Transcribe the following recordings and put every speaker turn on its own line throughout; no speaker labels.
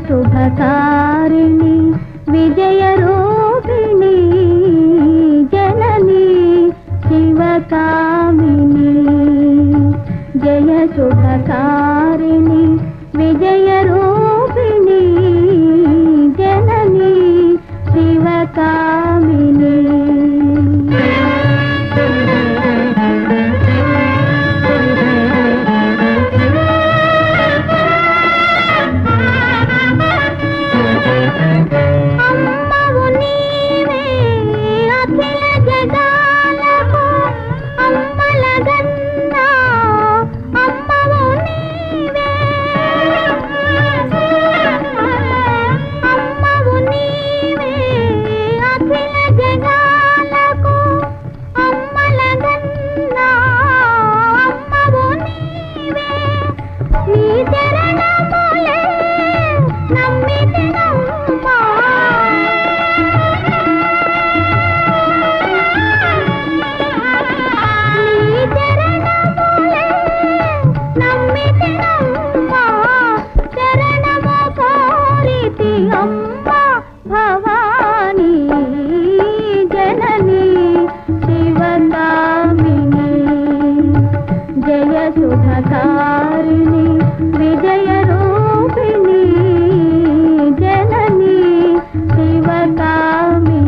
शुभकारिणी विजयरूपिणी जननी शिवकामिनी जय शुभकारिणी विजयरूपिणी जननी शिवकामिनी शुभकारिणी विजयरूपिणी जननी शिवकामिनी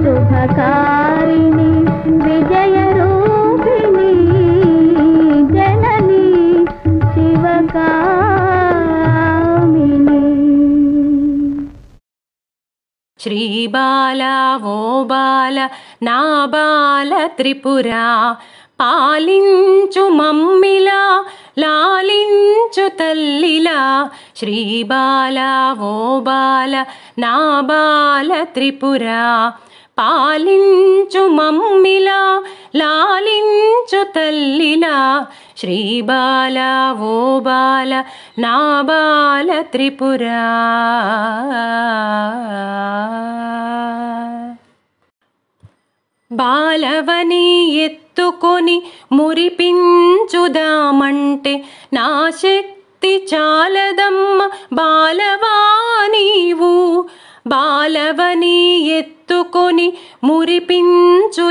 शुभकारिणी विजयरूपिणी जननी शिवकामिनी
श्री बाला वो बाल ना बाल त्रिपुरा पालिंचु मम्मिला लालिंचु तल्लिला श्री बाला वो बाल ना बाल त्रिपुरा पालिंचु मम्मिला लालिंचु तल्लिला श्री बाला वो बाल ना बाल त्रिपुरा బాలవని ఎత్తుకొని మురిపించుదామంటే నా శక్తి చాలదమ్మ బాలవా నీవు బాలవని ఎత్తుకొని మురిపించుదామంటే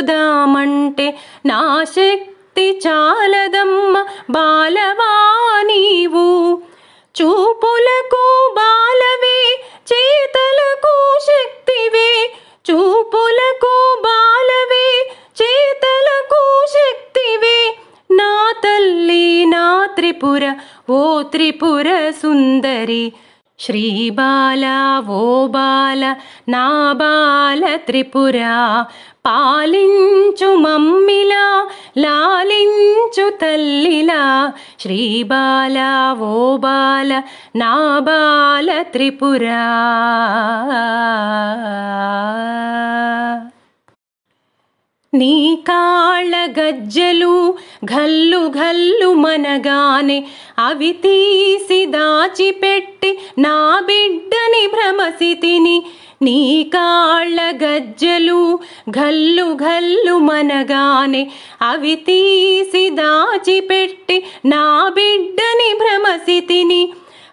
నా శక్తి చాలదమ్మ బాలవా నీవు చూపులకు బాలవే చేతలకు శక్తివే చూపుల త్రిపుర ఓ త్రిపుర సుందరి శ్రీబాల ఓ బాల నా బాల త్రిపుర పాలించు మమ్మిలా లాలించు తల్లిలా శ్రీబాల ఓ బాల నా బాల త్రిపుర నీ కాళ్ళ గజ్జలు ఘల్లు ఘల్లు మనగానే అవి తీసి దాచిపెట్టి నా బిడ్డని భ్రమసితిని నీ కాళ్ళ గజ్జలు ఘల్లు ఘల్లు మనగానే అవి తీసి దాచిపెట్టి నా బిడ్డని భ్రమసితిని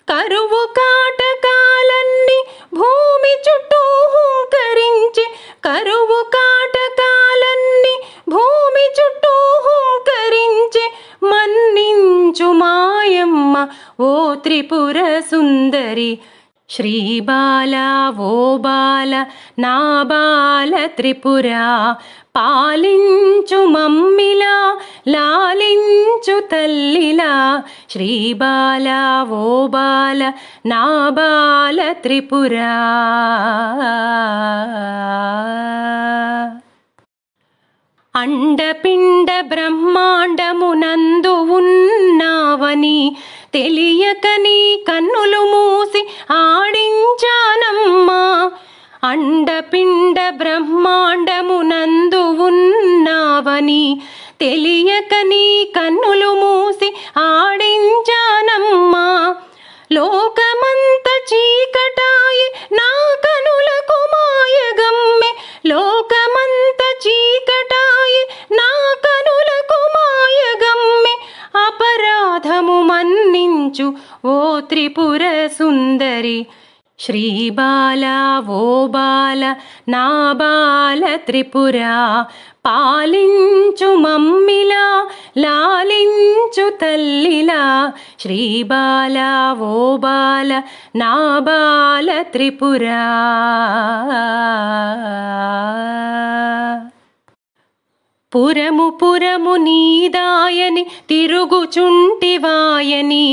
కరువు కాటకాలన్నీ భూమి చుట్టూ హుంకరించే కరువు కాటకాలన్నీ భూమి చుట్టూ హుంకరించే మన్నించు మాయమ్మ ఓ త్రిపుర సుందరి శ్రీబాల ఓ బాల నా బాల త్రిపుర పాలించు మమ్మిలా లాలించు తల్లిలా శ్రీబాల ఓ బాల నా బాల త్రిపుర అండపిండ బ్రహ్మాండమునందు ఉన్నావని తెలియక నీ కన్నులు మూసి ఆడించానమ్మా అండపిండ బ్రహ్మాండమునందు ఉన్నావని తెలియక నీ కన్నులు మూసి ఆడించానమ్మా లోకమంత చీకటాయి నా కనులకు మాయగమ్మె లోకమంత చీకటాయి నా కనులకు మాయగమ్మె అపరాధము మన్నించు ఓ త్రిపుర సుందరి శ్రీబాల ఓ బాల నా బాల త్రిపుర పాలించు మమ్మిలా లాలించు తల్లిలా శ్రీబాల ఓ బాల నా బాల త్రిపుర పురము పురము నీదాయని తిరుగుచుంటివాయని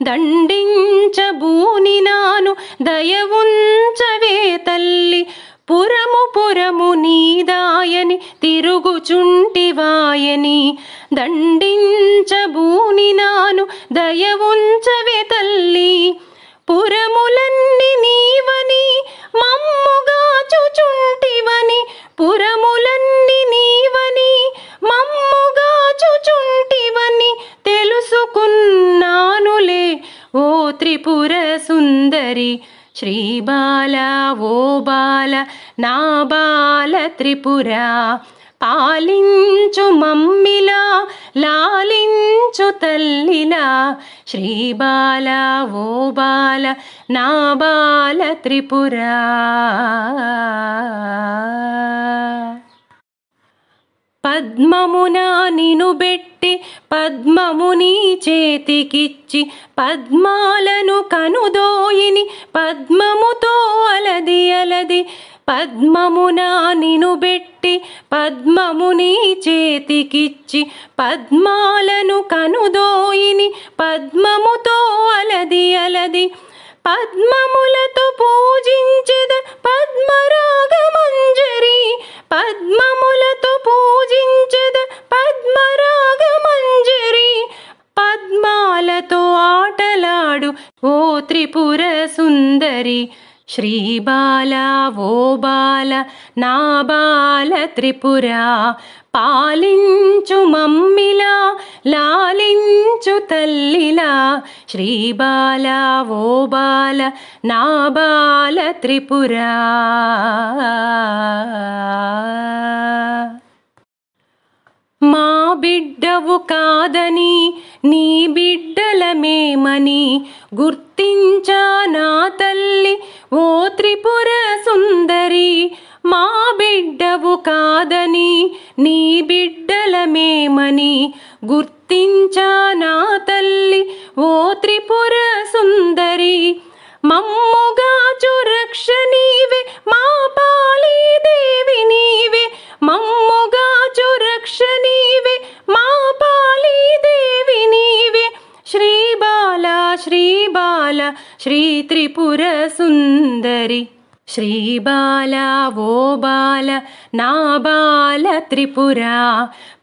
దండించబూని నాను దయవుంచవే తల్లి పురము పురము నీదాయని తిరుగుచుంటివాయని దండించబూని నాను దయవుంచవే తల్లి పురములన్నీ నీవని మమ్ముగాచుచుంటివని పురములన్నీ నీవని మమ్ముగాచుచుంటివని తెలుసుకున్నానులే ఓ త్రిపుర సుందరి శ్రీబాల ఓ బాల నా బాల త్రిపుర పాలించు మమ్మిలా లాలించు తల్లిలా శ్రీబాల ఓ బాల నా బాల త్రిపుర పద్మమునా నిను బెట్టి పద్మముని చేతికిచ్చి పద్మాలను కనుదోయిని పద్మముతో అలది అలది పద్మమునా నిను బెట్టి పద్మముని చేతికిచ్చి పద్మాలను కనుదోయిని పద్మముతో అలది అలది పద్మములతో పూజించెద పద్మరాగమంజరి పద్మములతో పూజించెద పద్మరాగమంజరి పద్మాలతో ఆటలాడు ఓ త్రిపుర సుందరి శ్రీబాల ఓ బాల నా బాల త్రిపుర పాలించు మమ్మిలా లాలించు తల్లిలా శ్రీబాల ఓ బాల నా బాల త్రిపుర మా బిడ్డవు కాదని నీ బిడ్డలమేమని గుర్తించా నా తల్లి ఓ త్రిపుర సుందరి మా బిడ్డవు కాదని నీ బిడ్డలమేమని గుర్తించా నా తల్లి ఓ త్రిపుర సుందరి మమ్ముగాచు రక్ష నీవే మా పాలి దేవి నీవే మమ్ముగాచు రక్ష నీవే మా పాలి దేవి నీవే శ్రీ బాల ఓ బాల నా బాల త్రిపుర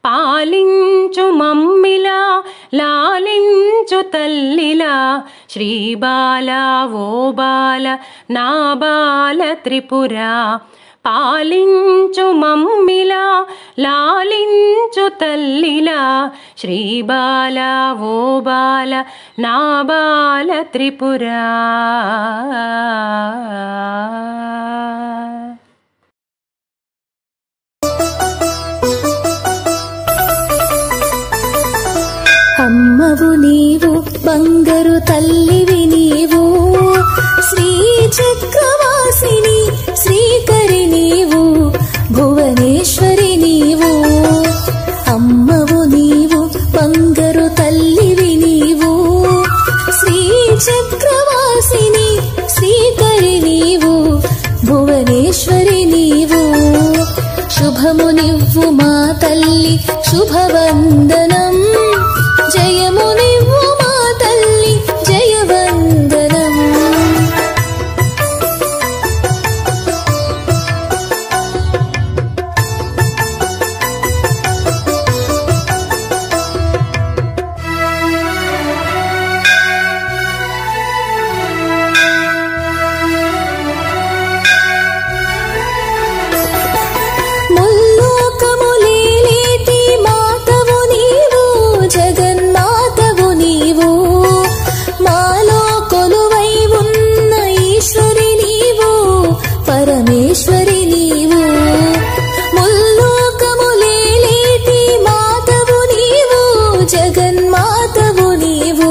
పాలించు మమ్మిలా లాలించు తల్లిలా శ్రీ బాల ఓ బాల నా బాల త్రిపుర పాలించు మమ్మిలా లాలించు తల్లిలా శ్రీ బాల ఓ బాల నా బాల త్రిపుర.
అమ్మవు నీవు బంగారు తల్లివి నీవు శ్రీ చక్రవాసిని శ్రీకరి నీవు భువనేశ్వరి నీవు. అమ్మవు నీవు బంగారు తల్లివి నీవు శ్రీ చక్రవాసిని శ్రీకరి నీవు భువనేశ్వరి నీవు. శుభము నివ్వు మా తల్లి శుభవందనం జయము నివ్వు మా తల్లి జయవందనం. ముల్లోకములేలేటి మాతవు నీవు జగన్మాతవు నీవు మాలో కొలువై ఉన్న ఈశ్వరి నీవు పరమేశ్వరి నీవు. ముల్లోకములేలేటి మాతవు నీవు జగన్మాతవు నీవు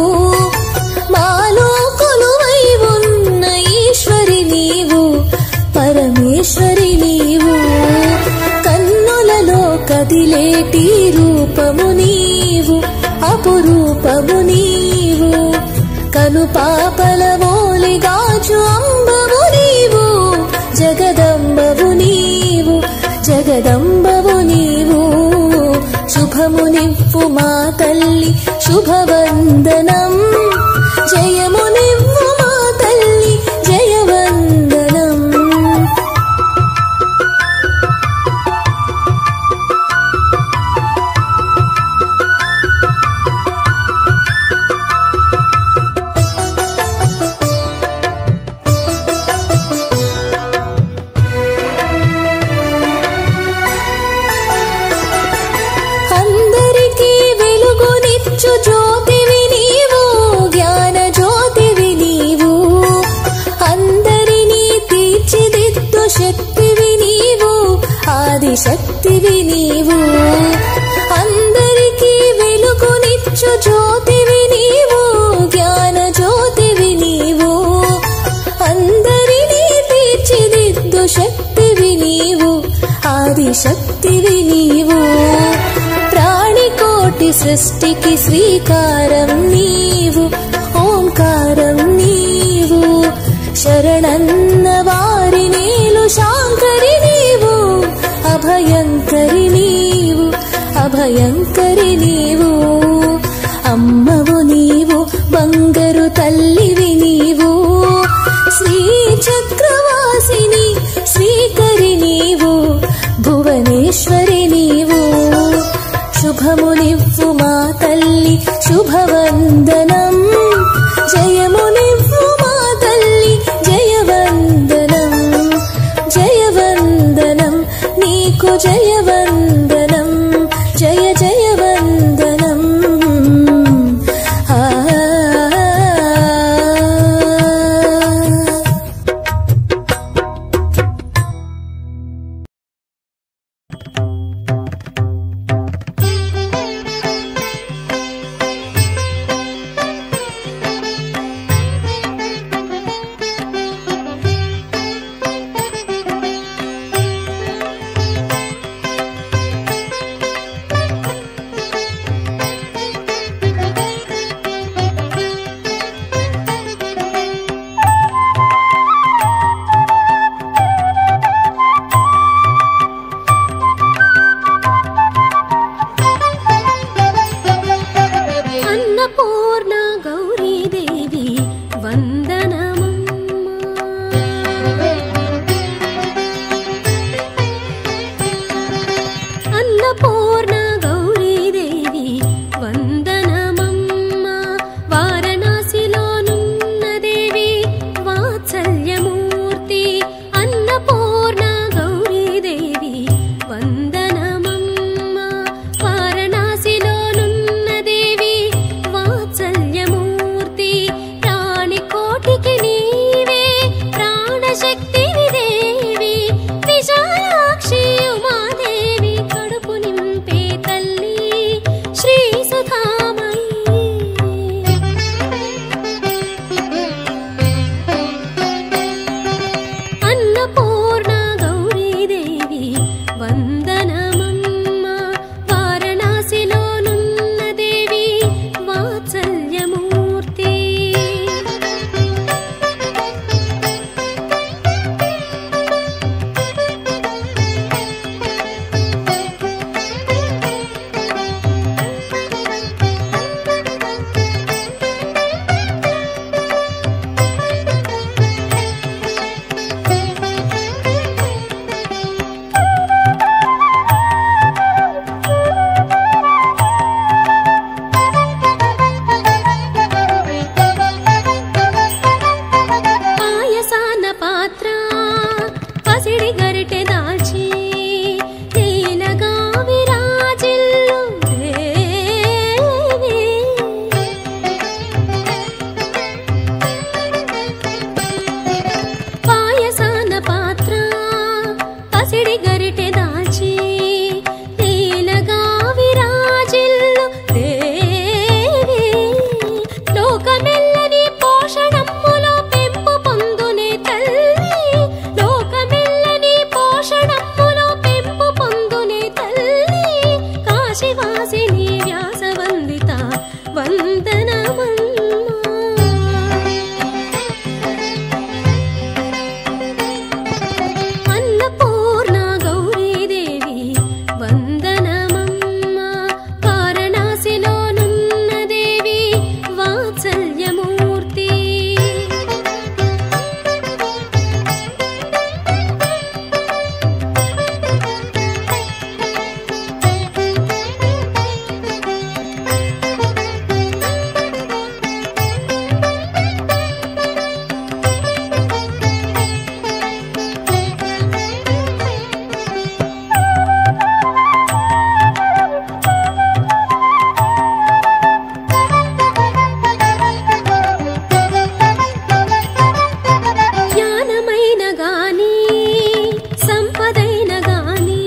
మాలో కొలువై ఉన్న ఈశ్వరి నీవు పరమేశ్వరి నీవు. కన్నులలో కదిలేటి రూపము నీవు అపురూపము నీవు కను పాపల మోలిగాచు అంబవు నీవు జగదంబవు నీవు జగదంబవు నీవు. శుభము నివ్వు మా తల్లి శుభవందనం జయము నివ్వు మా తల్లి జయవందనం. అందరికీ వెలుగునిచ్చు జ్యోతివి నీవు జ్ఞాన జ్యోతివి నీవు అందరినీ తీర్చిదిద్దు శక్తివి నీవు ఆదిశక్తివి నీవు. అందరికీ వెలుగునిచ్చు జ్యోతివి నీవు జ్ఞాన జ్యోతివి నీవు అందరినీ తీర్చిదిద్దు శక్తివి నీవు ఆదిశక్తివి నీవు. ప్రాణికోటి సృష్టికి శ్రీకారం నీవు ఓంకారం నీవు శరణన్న వారి నీలు శాంకరి నీవు అభయంకరి నీవు అభయంకరి నీవు. అమ్మవు నీవు బంగారు తల్లివి నీవు శ్రీ చక్రవాసిని శ్రీకరి నీవు భువనేశ్వరి నీవు. శుభము నివ్వు మా తల్లి శుభవందనం జయము నివ్వు మా తల్లి జయవందనం జయవందనం నీకు జయవందనం జయ జయవందనం. పిడి గరిటె దాచి తేనగా విరాజిల్లు దేవి లోకమెల్లని పోషణమ్ములో పెంపు పొందునే తల్లి లోకమెల్లని పోషణమ్ములో పెంపు పొందునే తల్లి కాశీవాసిని వ్యాసవందిత వందనమమ్మా అన్నపూర్ణ గౌరీదేవి వందనమమ్మా వారణాసిలోనున్న దేవి వాత్సల్యమూర్తి జ్ఞానమైన గాని సంపదైన గాని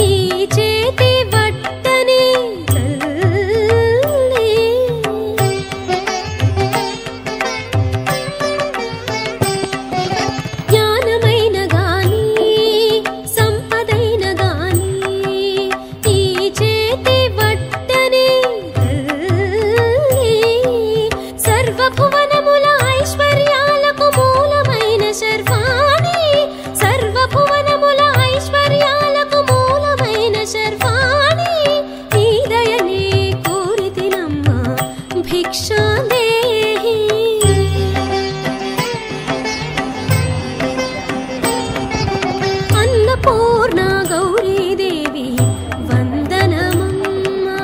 ఈ చేతి వట్టని తల్లి జ్ఞానమైన గాని సంపదైన గాని ఈ చేతి వట్టని తల్లి సర్వభువనముల ఐశ్వర్యాలకు మూలమైన శర్వాణి సర్వభువనముల ఐశ్వర్యాలకు మూలమైన శర్వాణి నీ దయనే కోరితినమ్మా భిక్షాదేహి అన్నపూర్ణ గౌరీదేవి వందనమమ్మా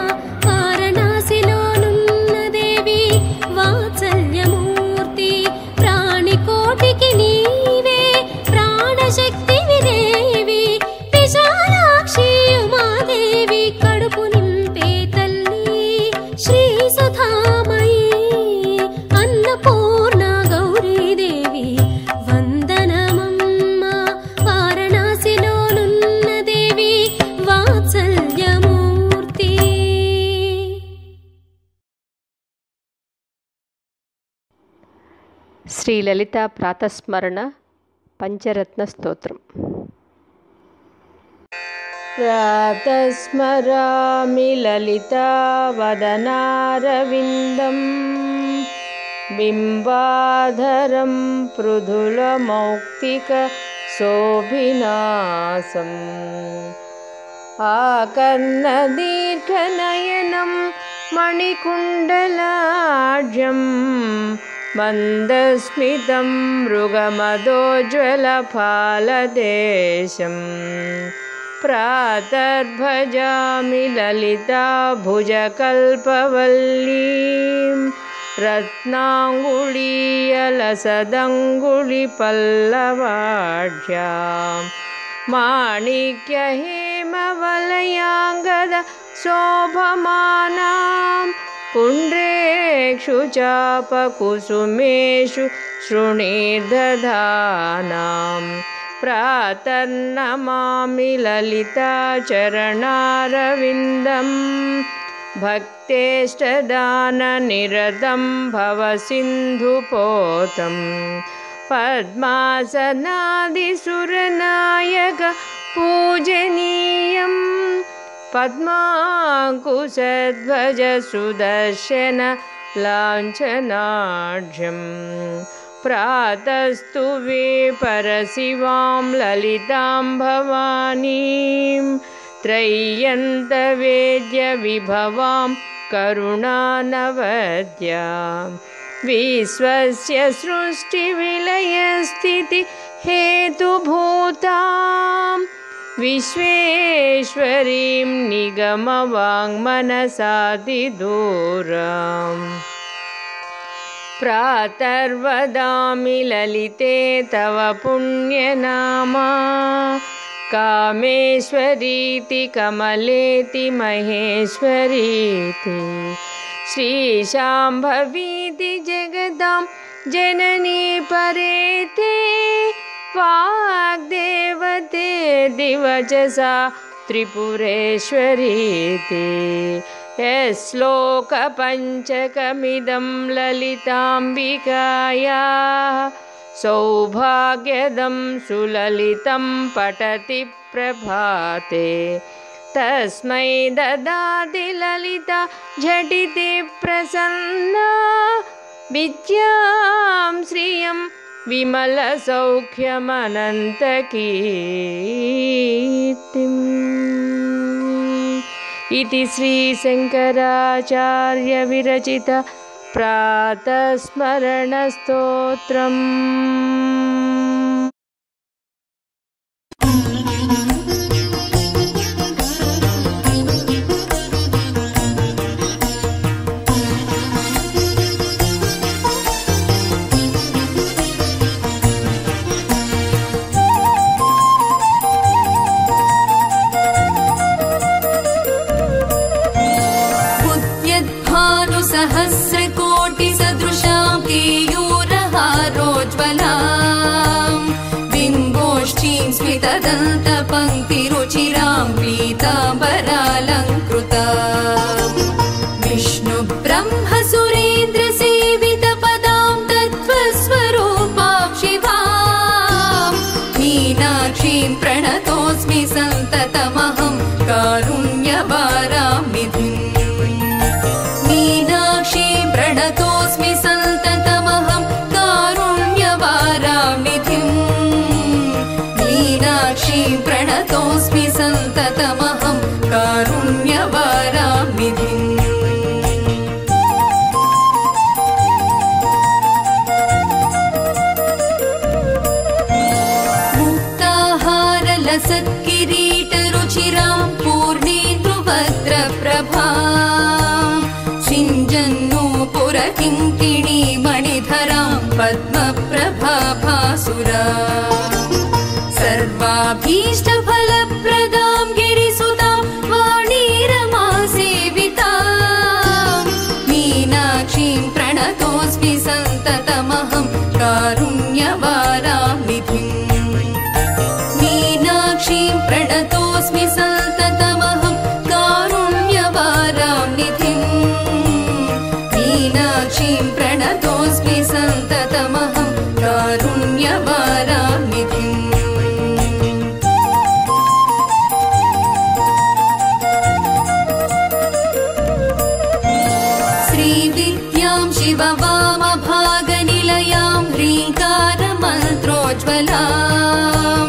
వారణాసిలోనున్న దేవి వాత్సల్యమూర్తి ప్రాణికోటికి నీవే ప్రాణశక్తివి దేవి విశాలాక్షి ఉమాదేవి కడుపు నింపే తల్లి శ్రీ సుధామయి అన్నపూర్ణ గౌరీదేవి వందనమమ్మా వారణాసిలోనున్న దేవి వాత్సల్యమూర్తి
శ్రీ లలిత ప్రాతస్మరణ పంచరత్న స్తోత్రం. ప్రాతస్మరామి లలితా వదనారవిందం బింబాధరం పృథులమౌక్తిక శోభినాసం ఆకర్ణదీర్ఘనయనం మణికుండలాఢ్యం మందస్మితం మృగమదోజ్వలఫాలదేశం ప్రాతర్భజామి లలితా భుజకల్పవల్లీం రత్నాంగుళీయలసదంగుళిపల్లవాఢ్యాం మాణిక్యహేమవలయాంగద శోభమానాం పుండ్రేక్షు చాపకుసుమేషు శృణీర్దధానాం ప్రాతర్నమామి లలితా చరణారవిందం భక్తేష్టదాననిరతం భవసింధుపోతం పద్మాసనాదిసురనాయక పూజనీయం పద్మాంకుశధ్వజ సుదర్శన లాంఛనాఢ్యం ప్రాతస్తు వే పరశివాం లలితాం భవానీం త్రయ్యంతవేద్య విభవాం కరుణానవద్యాం విశ్వస్య సృష్టివిలయస్థితి హేతుభూతాం విశ్వేశ్వరీం నిగమవాङ्मनसातिदूरां प्रातर्वदामि ललिते तव पुण्यनामा कामेश्वरीति कमलेति महेश्वरीति श्रीशाम्भवीति जगदां जननी परेते वाग्देवते आदिवचसा त्रिपुरेश्वरीति यश्लोकपञ्चकमिदं ललिताम्बिकायाः सौभाग्यदं सुललितं पठति प्रभाते तस्मै ददाति ललिता झटिति प्रसन्ना विद्यां श्रियं विमलसौख्यमनन्तकीर्तिम् इति श्रीशङ्कराचार्य विरचित प्रातस्मरणस्तोत्रम्।
सहस्रकोटिसदृशां केयूरहारोज्ज्वलां बिम्बोष्ठीं स्मितदन्तपङ्क्तिरुचिरां पीताम्बरालङ्कृतां विष्णुब्रह्मसुरेन्द्रसेवितपदां तत्त्वस्वरूपां शिवां मीनाक्षीं प्रणतोऽस्मि सन्ततमहं कारुण्यवारां निधिम् प्रणतोऽस्मि सन्ततमहं कारुण्यवारां निधिम् मीनाक्षीं प्रणतोऽस्मि सन्ततमहं कारुण्यवारां निधिम् मुक्ताहारलसत्किरीटरुचिरां पूर्णेन्दुभद्रप्रभां सिञ्जन्नूपुरकिङ्किणी मणिधरां पद्मप्रभाभासुरा सर्वाभीष्टफलप्रदां गिरिसुतां वाणीरमासेवितां मीनाक्षीं प्रणतोऽस्मि सन्ततमहं कारुण्यवारां निधिम् मीनाक्षीं प्रणतोऽस्मि सन्ततमहं कारुण्यवारां निधिम् मीनाक्षीं प्रणतोऽस्मि सन्ततमहं कारुण्यवारां निधिम् श्रीविद्यां शिववामभागनिलयां ह्रीङ्कारमन्त्रोज्ज्वलां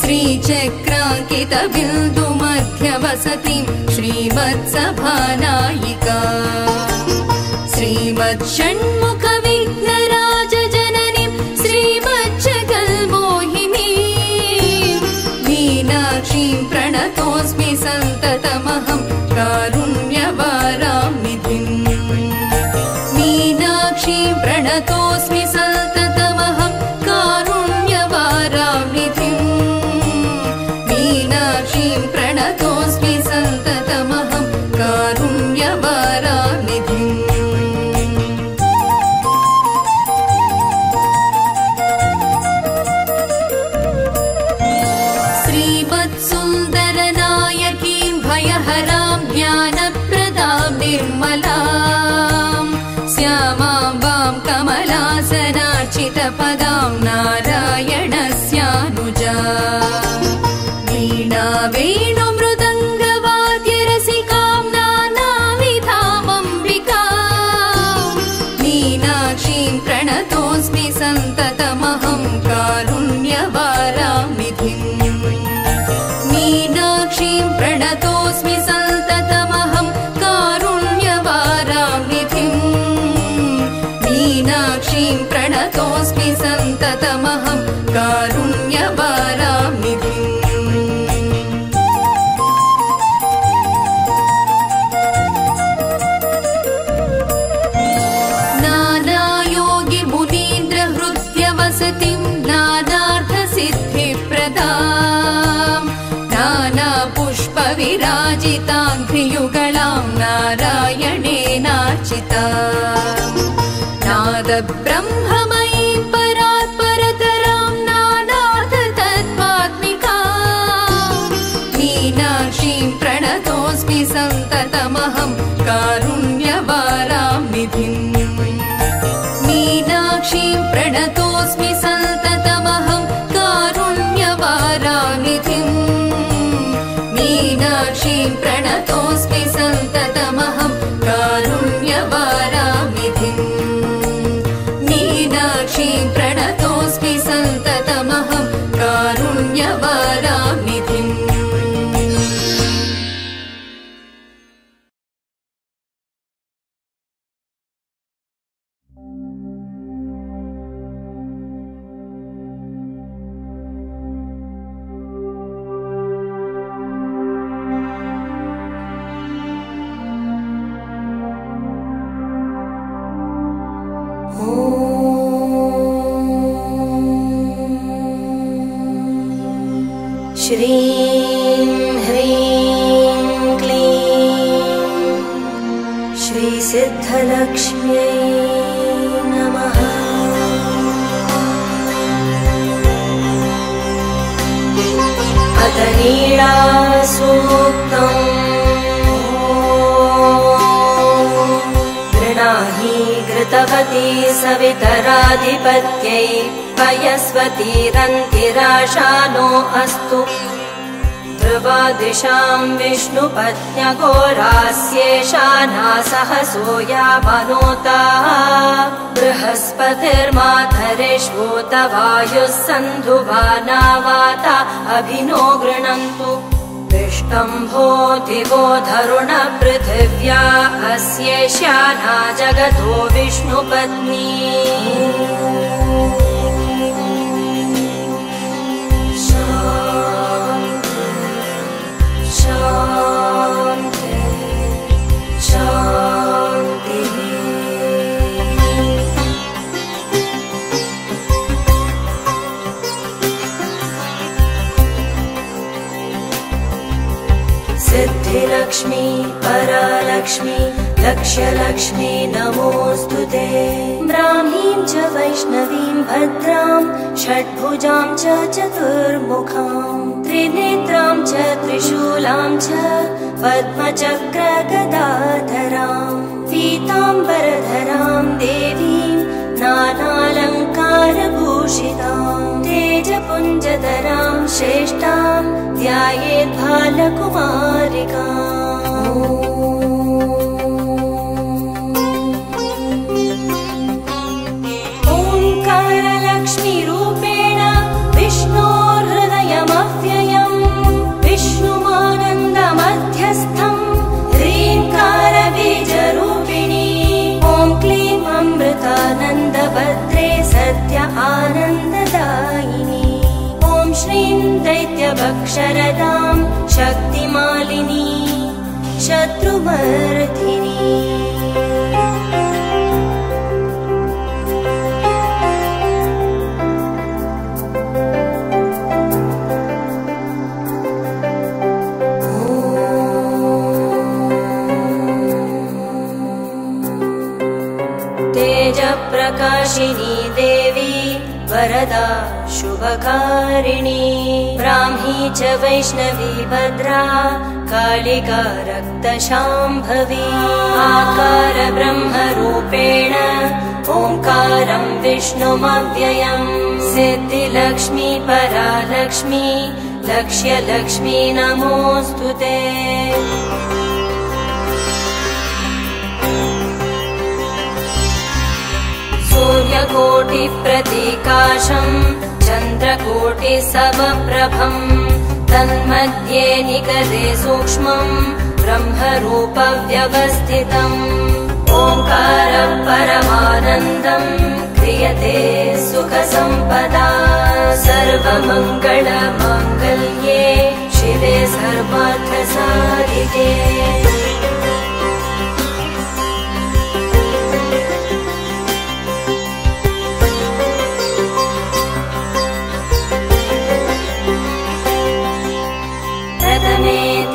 श्रीचक्राङ्कितबिन्दुमध्यवसतिं श्रीमत्सभानायिका श्रीमच्छण्मुखविघ्नराजजननीं श्रीमज्जगन्मोहिनीं मीनाक्षीं प्रणतोऽस्मि सन्ततमहं कारुण्यवारां निधिम् मीनाक्षीं प्रणतोऽस्मि सन्ततमहं कारुण्यवारां निधिम् मीनाक्षीं प्रणतोऽस्मि सन्ततमहं कारुण्यवारां निधिम् श्रीमत्सुन्दरनायकीं भयहरां ज्ञानप्रदां निर्मलां श्यामां वां कमलासनार्चितपदां नारायणस्यानुजा वीणा वेणुमृदङ्गवाद्यरसिकां नानाविधामम्बिकां मीनाक्षीं प्रणतोऽस्मि सन्ततमहं कारुण्यवारां निधिम् मीनाक्षीं प्रणतोऽस्मि सन्ततमहं कारुण्यवारां निधिम् मीनाक्षीं प्रणतोऽस्मि सन्ततमहं कारुण्यवारां निधिम् नानायोगिमुनीन्द्रहृद्यवसतिं नानार्थसिद्धिप्रदां नानापुष्पविराजिताङ्घ्रियुगलां नारायणेनार्चितां नादब्रह्ममयीं परात्परतरां नानार्थतत्त्वात्मिकां कारुण्यवाराम्निधिम् मीनाक्षीं प्रणतोऽस्मि सन्ततमहं कारुण्यवाराम्निधिम् मीनाक्षीं प्रणतोऽस्मि सन्ततमहं कारुण्यवाराम्निधिम् मीनाक्षीं प्रणतोऽस्मि सन्ततमहं कारुण्यवाराम्निधिम्
श्रीं ह्रीं क्लीं श्रीसिद्धलक्ष्म्यै नमः। अथ नीळासूक्तम् गृणाहि घृतवती सवितराधिपत्यै पयस्वतीरन्तिराशानो अस्तु ध्रुवादिशां विष्णुपत्न्यघोरास्येषा सहसो यावनोताः बृहस्पतिर्मातरिष्वोत वायुः सन्धुवानावाता अभिनो गृणन्तु विष्टम्भो दिवो धरुण पृथिव्या अस्येष्याना जगतो विष्णुपत्नी शान्ति शान्तिः। सिद्धिलक्ष्मी परालक्ष्मी लक्ष्यलक्ष्मी नमोऽस्तुते ब्राह्मीं च वैष्णवीं भद्रां षड्भुजां च चतुर्मुखां त्रिनेत्रां च त्रिशूलां च पद्मचक्रगदाधरां पीताम्बरधरां देवीं नानालङ्कारभूषितां तेजपुञ्जधरां श्रेष्ठां ध्यायेत् बालकुमारिकाम्। ओङ्कारलक्ष्मीरूपेण विष्णोर्हृदयमव्ययम् विष्णुमानन्दमध्यस्थम् ह्रीङ्कारबीजरूपिणी ॐ क्लीं अमृतानन्दभद्रे सत्य आनन्ददायिनी ॐ श्रीं दैत्यभक्षरदां शक्तिमालिनी शत्रुमर्दिनी। तेजप्रकाशिनी देवी वरदा शुभकारिणी ब्राह्मी च वैष्णवी भद्रा कालिका रक्तशाम्भवी आकार ब्रह्मरूपेण ओङ्कारं विष्णुमव्ययम् सिद्धिलक्ष्मी परालक्ष्मी लक्ष्यलक्ष्मी नमोऽस्तुते। सूर्यकोटिप्रतिकाशं चन्द्रकोटिसमप्रभं तन्मध्ये निकरे सूक्ष्मं ब्रह्मरूपव्यवस्थितम् ओङ्कारः परमानन्दं क्रियते सुखसम्पदा सर्वमङ्गलमाङ्गल्ये शिवे सर्वार्थसाधिके।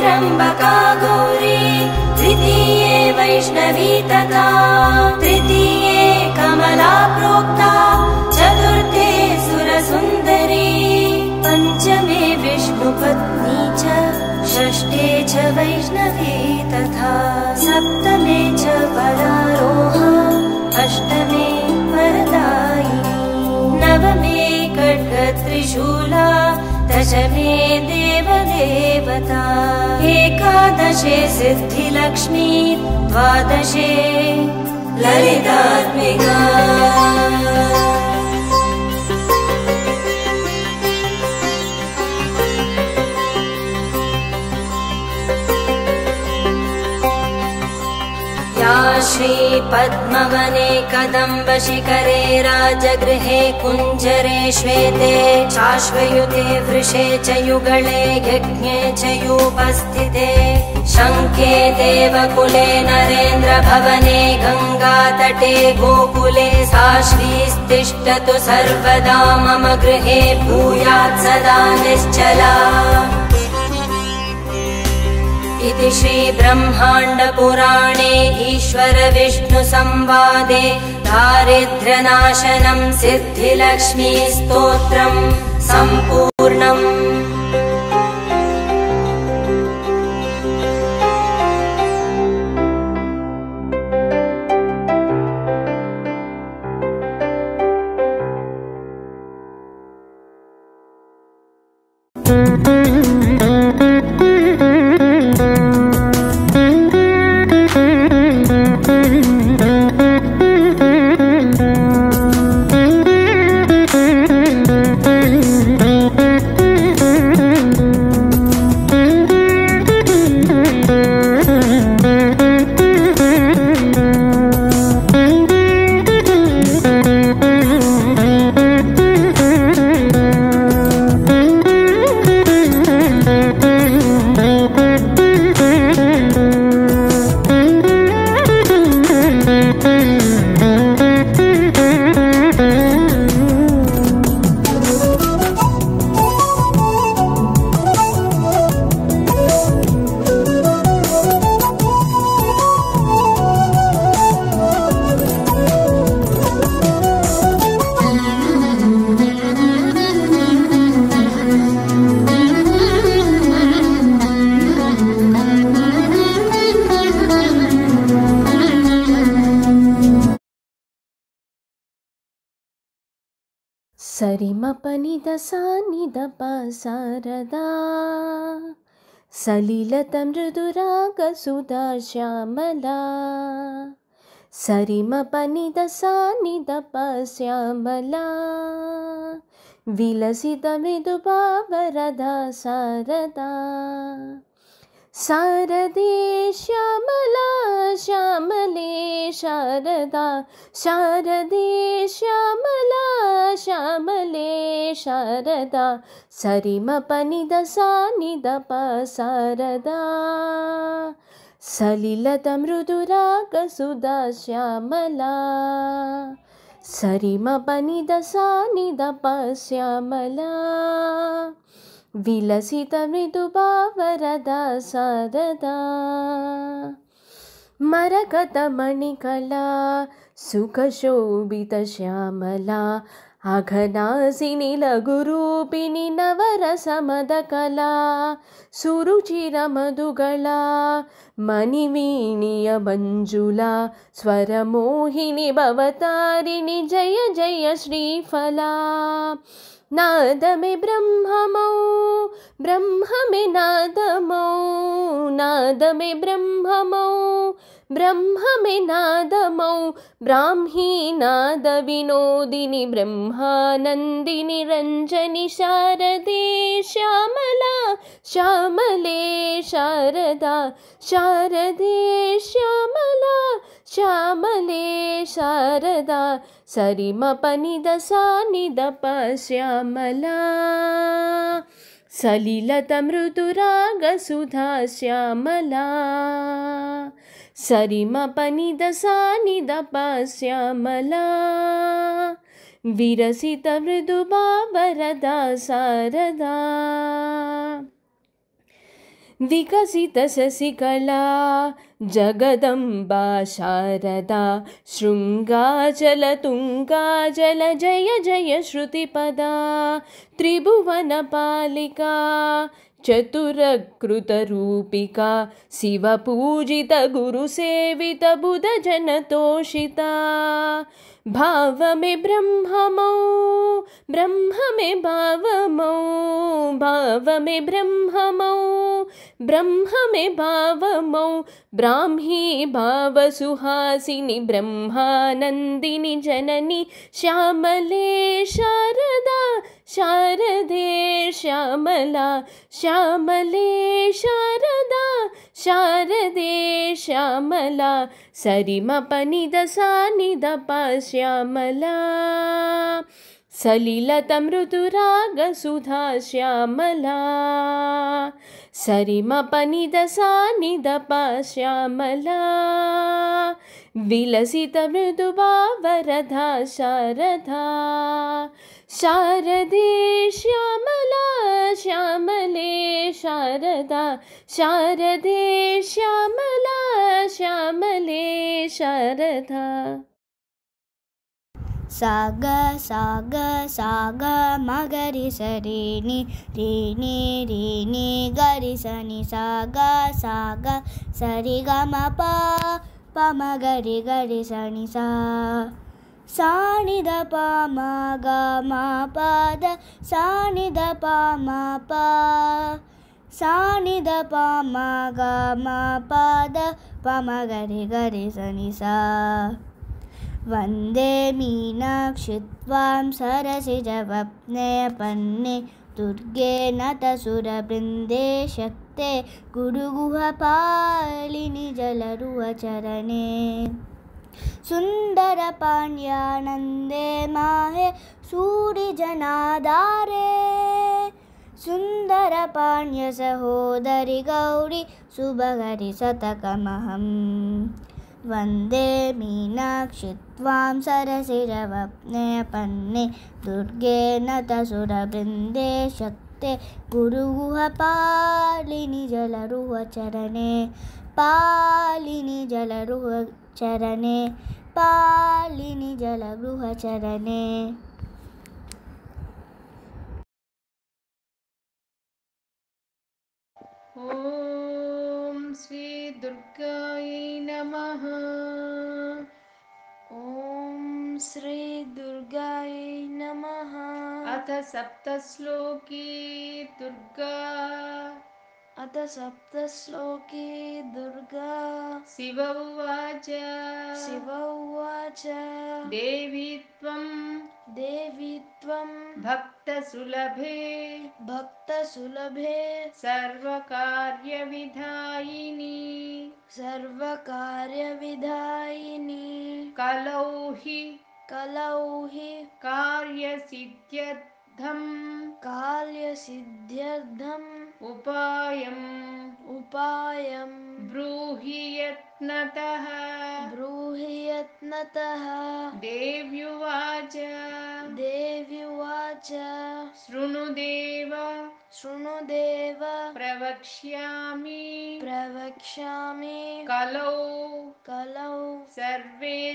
त्र्यम्बका गौरी द्वितीये वैष्णवी तथा तृतीये कमला प्रोक्ता चतुर्थे सुरसुन्दरी पंचमे विष्णुपत्नी च षष्ठे च वैष्णवी तथा सप्तमे च परारोहा अष्टमे वरदायिनी नवमे खड्गत्रिशूला दशमे देवदेवता एकादशे सिद्धिलक्ष्मी द्वादशे ललितात्मिका श्रीपद्मवने कदम्बशिखरे राजगृहे कुञ्जरे श्वेते चाश्वयुते वृषे च युगळे यज्ञे च योपस्थिते शङ्खे देवकुले नरेन्द्रभवने गङ्गातटे गोकुले सा श्रीस्तिष्ठतु सर्वदा मम गृहे भूयात् सदा निश्चला इति श्री ब्रह्माण्डपुराणे ईश्वर विष्णु संवादे दारिद्र्यनाशनं सिद्धिलक्ष्मी स्तोत्रं सम्पूर्णम्।
सरिमपनिदसानिदपसारदा सलिलतमृदुरागसुधा श्यामला सरिमपनिदसानिदपश्यामला विलसितमृदुभावरदा शारदा शारदे श्यामला श्यामले शारदा शारदे श्यामला श्यामले शारदा सरिमपनिदसानिदप शारदा सलिलतमृदुरागसुधा श्यामला सरिमपनिदसानिदप श्यामला विलसितमृदुभावरदा शारदा मरकतमणिकला सुखशोभितश्यामला अघनासिनि लघुरूपिणि नवरसमदकला सुरुचिरमधुगला मणिवीणीय मञ्जुला स्वरमोहिनि भवतारिणि जय जय श्रीफला नादमे ब्रह्ममौ ब्रह्ममे नादमौ नादमे ब्रह्ममौ ब्रह्ममे नादमौ ब्राह्मी नाद विनोदिनि ब्रह्मानन्दिनि रञ्जनि शारदे श्यामला श्यामले शारदा शारदे श्यामला श्यामले शारदा सरिमपनिदसानिदप श्यामला सलिलतमृदुरागसुधा श्यामला सरिमपनिदसानिदप श्यामला विरसितमृदुभावरदा शारदा विकसितशशिकला जगदम्बा शारदा शृङ्गाचलतुङ्गाचल जय जय श्रुतिपदा त्रिभुवनपालिका चतुरकृतरूपिका शिवपूजित गुरुसेवित बुधजनतोषिता भाव में ब्रह्ममौ ब्रह्म में भावमौ भाव में ब्रह्ममौ ब्रह्म में भावमौ ब्राह्मी भावसुहासिनी ब्रह्मानन्दिनी जननी श्यामले शारदा शारदे श्यामला श्यामले शारदा शारदे श्यामला सरिमपनिद सानिद पा श्यामला सलिलतमृदुरागसुधा श्यामला सरिमपनिद सानिद पा श्यामला विलसित मृदुभावरधा शारदा शारदे श्यामला श्यामले शारदा शारदे श्यामला श्यामले शारदा
साग साग साग मगरि सरिनि रीनि रीनि गरि सनि साग साग सरि ग म प प मगरि गरि सनि सा सानि द प म ग म प द सानि द प म प सानि द प म ग म प द प मगरि गरि सनि सा वन्दे मीनाक्षि त्वां सरसिजवप्नेयपन्ने दुर्गे नतसुरवृन्दे शक्ते गुरुगुहपालिनि जलरुहचरणे सुन्दरपाण्ड्यानन्दे माहे सूरिजनाधारे सुन्दरपाण्ड्यसहोदरि गौरी सुभगरि सतकमहम् वन्दे मीनाक्षि त्वां सरसिजवप्नेयपन्ने दुर्गे नतसुरवृन्दे शक्ते गुरुगुहपालिनि जलरुहचरणे पालिनि जलरुहचरणे पालिनि जलरुहचरणे
ॐ श्री दुर्गायै नमः।
ॐ श्री दुर्गायै नमः।
अथ सप्तश्लोकी दुर्गा
अथ सप्तश्लोकी दुर्गा
शिव उवाच
शिव उवाच
देवी त्वं भक्तसुलभे
भक्तसुलभे
सर्वकार्यविधायिनी
सर्वकार्यविधायिनी
कलौ हि कार्यसिद्ध्यर्थम् उपायं ब्रूहि यत्नतः देव्युवाच शृणुदेव प्रवक्ष्यामि कलौ सर्वेष्टसाधनं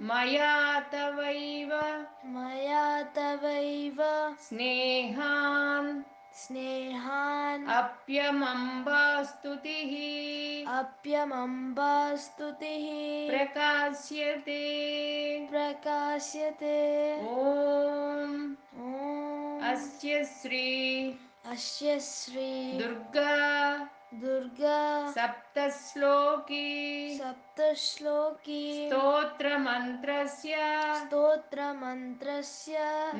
मया तवैव स्नेहान् अप्यमम्बास्तुतिः प्रकाश्यते ॐ अस्य श्री दुर्गा सप्तश्लोकी स्तोत्रमन्त्रस्य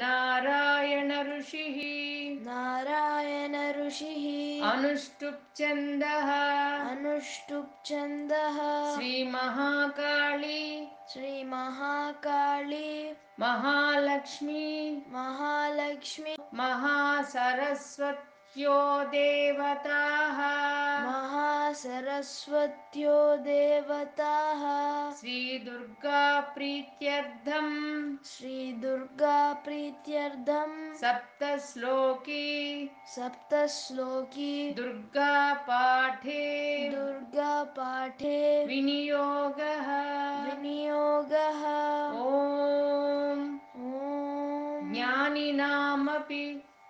नारायण ऋषिः अनुष्टुप् छन्दः श्रीमहाकाली महालक्ष्मी महासरस्वती महासरस्वत्यो देवताः
महासरस्वत्यो देवताः
श्रीदुर्गा प्रीत्यर्थं
श्रीदुर्गा प्रीत्यर्थं
सप्तश्लोकी
सप्तश्लोकी
दुर्गा पाठे
दुर्गा पाठे
विनियोगः
विनियोगः
ॐ
ॐ
ज्ञानिनामपि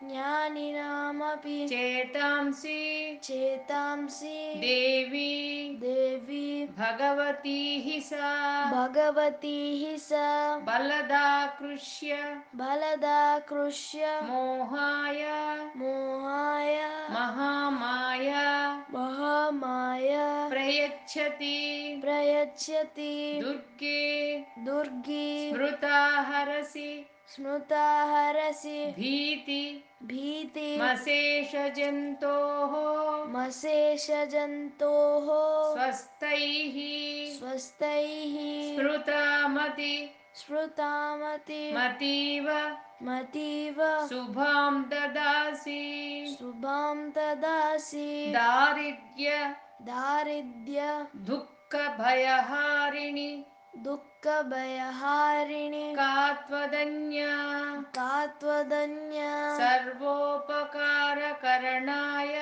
ज्ञानिनामपि
चेतांसि
चेतांसि
देवी
देवी
भगवती हि सा
भगवती हि सा
बलदाकृष्य
बलदाकृष्य
मोहाय
मोहाय
महामाया
महामाया
प्रयच्छति
प्रयच्छति
दुर्गे
दुर्गी
स्मृता हरसि
स्मृता हरसि
भीति
भीति
मशेषजन्तोः
मशेषजन्तोः
स्वस्तैः
स्वस्तैः
स्मृतामति
स्मृतामति
मतीव
मतीव
शुभां ददासि
शुभां ददासि
दारिद्र्य
दारिद्र्य
दुःखभयहारिणि
दुःखभयहारिणि
का त्वदन्या
कात्वदन्या
सर्वोपकारकरणाय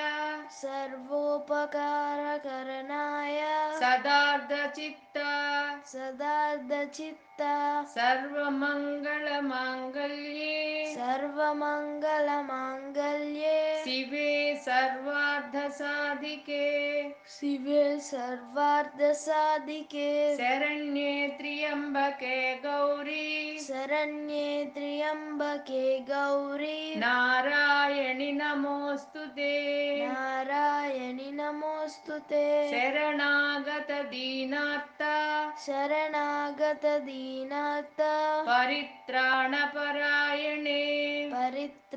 सर्वोपकारकरणाय
सदार्धचित्ता
सदार्धचित्ता
सर्वमङ्गलमाङ्गल्ये
सर्वमङ्गलमाङ्गल्ये
शिवे सर्वार्धसाधिके
शिवे सर्वार्धसाधिके
शरण्ये त्र्यम्बके गौरी
शरण्ये त्र्यम्बके गौरी
नारायणि नमोऽस्तु ते
नारायणि नमोऽस्तु ते
शरणागतदीनार्ता
शरणागतदीनार्त
परित्राणपरायणे
परित्राणपरायणे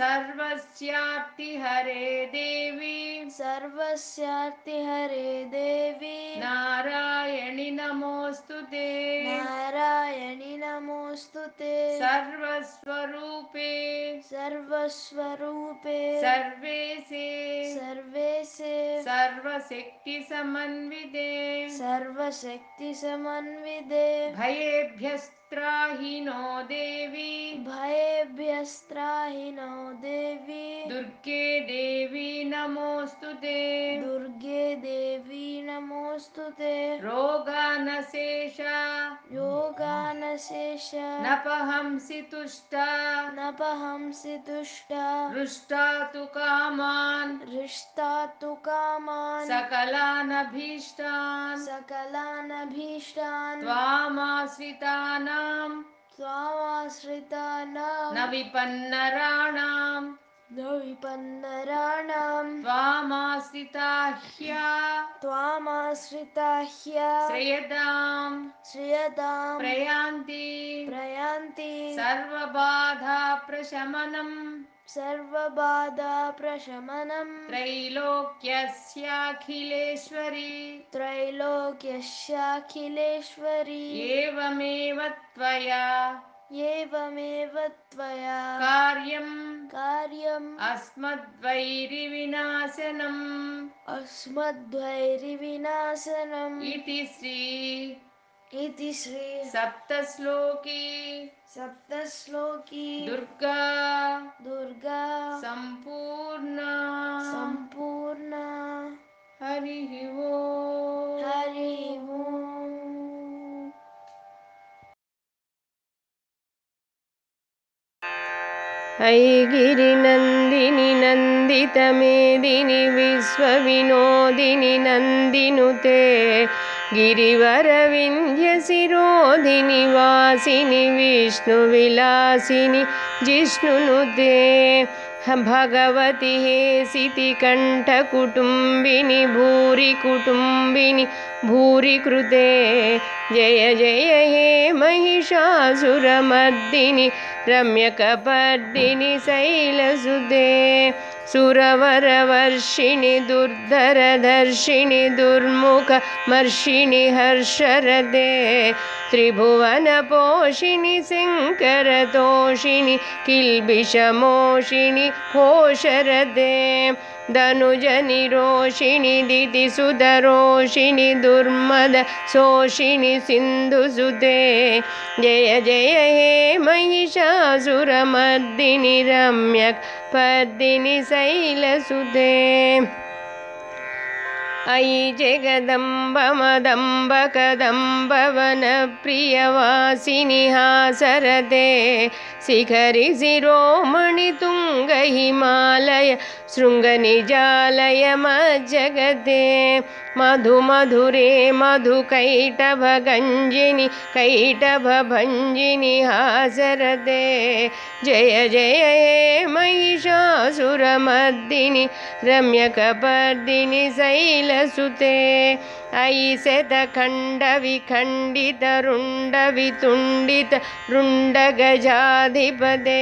सर्वस्यार्तिहरे देवी
सर्वस्यार्तिहरे देवी
नारायणि नमोऽस्तु ते
नारायणि नमोऽस्तु ते
सर्वस्वरूपे
सर्वस्वरूपे
सर्वेशे
सर्वेशे
सर्वशक्तिसमन्विते
सर्वशक्तिसमन्विते
भयेभ्यस्त्राहि नो देवी
भयेभ्यस्त्राहि नो देवी
दुर्गे देवी नमोऽस्तु ते
दुर्गे देवी नमोऽस्तु ते
रोगानशेषा
योगानशेष
नपहंसि तुष्टा
नपहंसि तुष्टा
हृष्टा तु कामान्
हृष्टा तु कामान्
सकलानभीष्टान्
सकलानभीष्टान्
त्वामाश्रितानां
त्वामाश्रितानां
न विपन्नराणां
न विपन्नराणां
त्वामाश्रिता
त्वामाश्रिता
श्रयदां
श्रियतां
प्रयान्ति
प्रयान्ति
सर्वबाधाप्रशमनं
सर्वबाधाप्रशमनं
त्रैलोक्यस्याखिलेश्वरी
त्रैलोक्यस्याखिलेश्वरी
एवमेव त्वया
एवमेव त्वया कार्यम्
अस्मद्वैरिविनाशनम्
अस्मद्वैरिविनाशनम्
इति
श्री
सप्तश्लोकी
सप्तश्लोकी
दुर्गा
दुर्गा
सम्पूर्णा
सम्पूर्णा
हरिः ओम्
हरिः ओम्
ऐगिरिनन्दिनि नन्दितमेदिनि विश्वविनोदिनि नन्दिनुते गिरिवरविन्ध्यशिरोधिनि वासिनि विष्णुविलासिनि जिष्णुनुते भगवति हेसितिकण्ठकुटुम्बिनि भूरि कुटुम्बिनि भूरि कृते जय जय हे महिषासुरमर्दिनि रम्यकपर्दिनि शैलसुते सुरवरवर्षिणि दुर्धरधर्षिणि दुर्मुखमर्षिणि हर्षरते त्रिभुवनपोषिणि शङ्करतोषिणि किल्बिषमोषिणि घोषरते धनुजनिरोषिणि दितिसुधरोषिणि दुर्मद शोषिणि सिन्धुसुते जय जय हे महिषासुरमर्दिनि रम्यकपर्दिनि शैलसुते अयि जगदम्ब मदम्ब कदम्ब वनप्रियवासिनि हासरते शिखरि शिरोमणि तुङ्ग हिमालय शृङ्गनिजालय मज्जगते मधुमधुरे मधुकैटभगञ्जिनि कैटभभञ्जिनि हासरते जय जय हे महिषासुरमर्दिनि रम्यकपर्दिनि शैलसुते अयि शतखण्डविखण्डितरुण्डवितुण्डित रुण्डगजाधिपते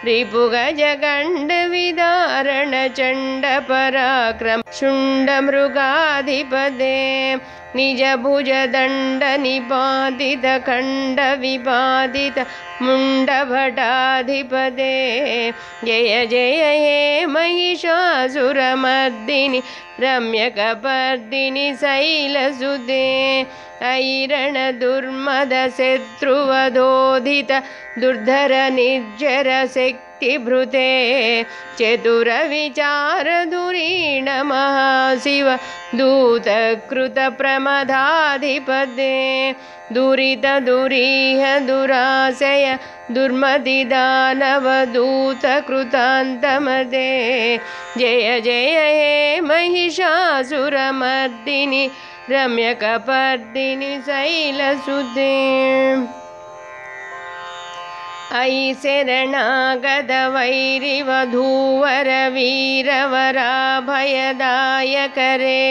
रिपुगजगण्डविदारणचण्डपराक्रम शुण्डमृगाधिपते निजभुजदण्डनिपातितखण्डविपातित मुण्डभटाधिपते जय जय हे महिषासुरमर्दिनि रम्यकपर्दिनि शैलसुते ऐरणदुर्मदशत्रुवधोदित दुर्धर निर्जर शक्तिभृते चतुरविचारधुरीण महाशिव दूतकृतप्रमदाधिपते दुरितदुरीह दुराशय दुर्मदिदानवदूतकृतान्तमते जय जय हे महिषासुरमर्दिनि रम्यकपर्दिनि शैलसुते अयि शरणागतवैरिवधूवर वीरवराभयदायकरे